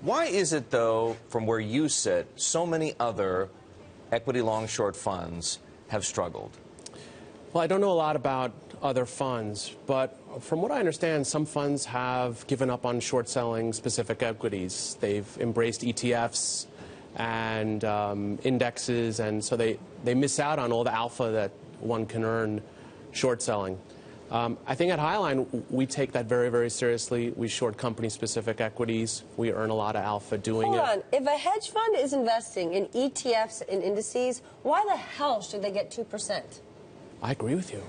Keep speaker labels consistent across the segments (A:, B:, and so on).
A: Why is it, though, from where you sit, so many other equity long-short funds have struggled?
B: Well, I don't know a lot about other funds, but from what I understand, some funds have given up on short selling specific equities. They've embraced ETFs and indexes, and so they miss out on all the alpha that one can earn short selling. I think at Highline, we take that very, very seriously. We short company-specific equities. We earn a lot of alpha doing it.
C: Hold on. If a hedge fund is investing in ETFs and indices, why the hell should they get 2%?
B: I agree with you.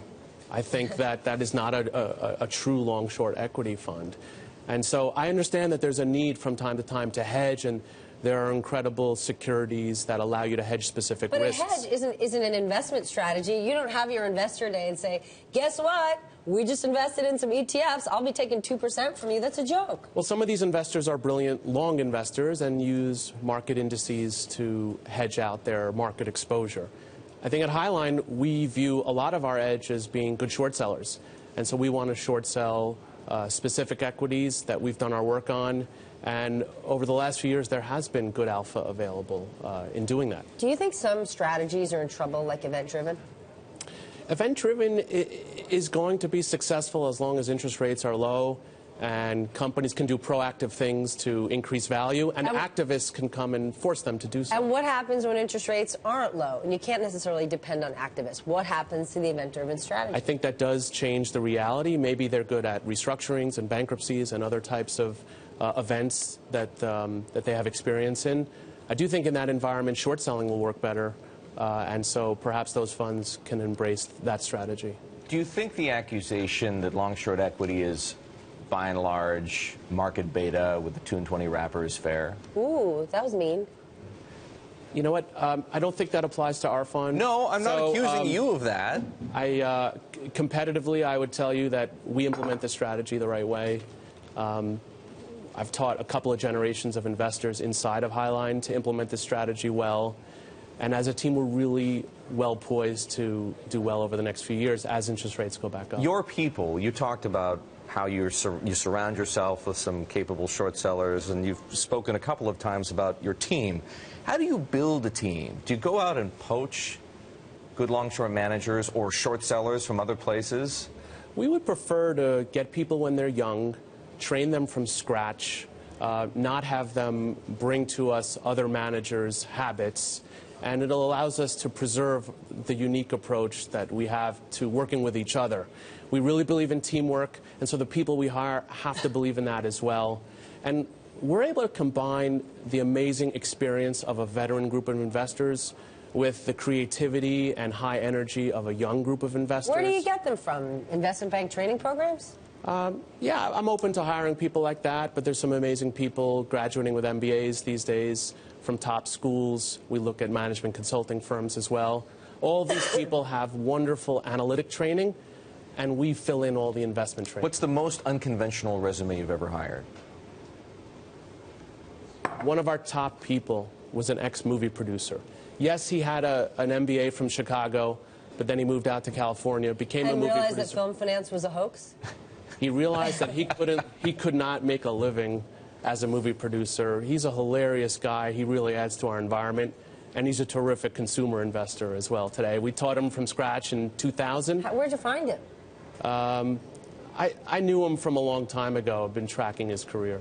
B: I think that that is not a true long-short equity fund. And so I understand that there's a need from time to time to hedge, and there are incredible securities that allow you to hedge specific risks.
C: But a hedge isn't an investment strategy. You don't have your investor day and say, guess what? We just invested in some ETFs. I'll be taking 2% from you. That's a joke.
B: Well, some of these investors are brilliant long investors and use market indices to hedge out their market exposure. I think at Highline, we view a lot of our edge as being good short sellers. And so we want to short sell specific equities that we've done our work on. And over the last few years, there has been good alpha available in doing that.
C: Do you think some strategies are in trouble, like event-driven?
B: Event-driven is going to be successful as long as interest rates are low and companies can do proactive things to increase value, and activists can come and force them to do so.
C: And what happens when interest rates aren't low? And you can't necessarily depend on activists. What happens to the event-driven strategy?
B: I think that does change the reality. Maybe they're good at restructurings and bankruptcies and other types of events that they have experience in. I do think in that environment, short selling will work better, and so perhaps those funds can embrace that strategy.
A: Do you think the accusation that long-short equity is, by and large, market beta with the 2 and 20 wrapper is fair?
C: Ooh, that was mean.
B: You know what? I don't think that applies to our fund.
A: No, I'm not accusing you of that.
B: Competitively, I would tell you that we implement the strategy the right way. I've taught a couple of generations of investors inside of Highline to implement this strategy well. And as a team, we're really well poised to do well over the next few years as interest rates go back up.
A: Your people, you talked about how you surround yourself with some capable short sellers, and you've spoken a couple of times about your team. How do you build a team? Do you go out and poach good long-short managers or short sellers from other places?
B: We would prefer to get people when they're young, train them from scratch, not have them bring to us other managers' habits, and it allows us to preserve the unique approach that we have to working with each other. We really believe in teamwork, and so the people we hire have to believe in that as well. And we're able to combine the amazing experience of a veteran group of investors with the creativity and high energy of a young group of investors.
C: Where do you get them from? Investment bank training programs?
B: Yeah, I'm open to hiring people like that, but there's some amazing people graduating with MBAs these days from top schools. We look at management consulting firms as well. All these people have wonderful analytic training, and we fill in all the investment training.
A: What's the most unconventional resume you've ever hired?
B: One of our top people was an ex-movie producer. Yes, he had an MBA from Chicago, but then he moved out to California, became a movie producer.
C: And realized that film finance was a hoax?
B: He realized that he could not make a living as a movie producer. He's a hilarious guy. He really adds to our environment. And he's a terrific consumer investor as well today. We taught him from scratch in 2000.
C: Where'd you find him?
B: I knew him from a long time ago. I've been tracking his career.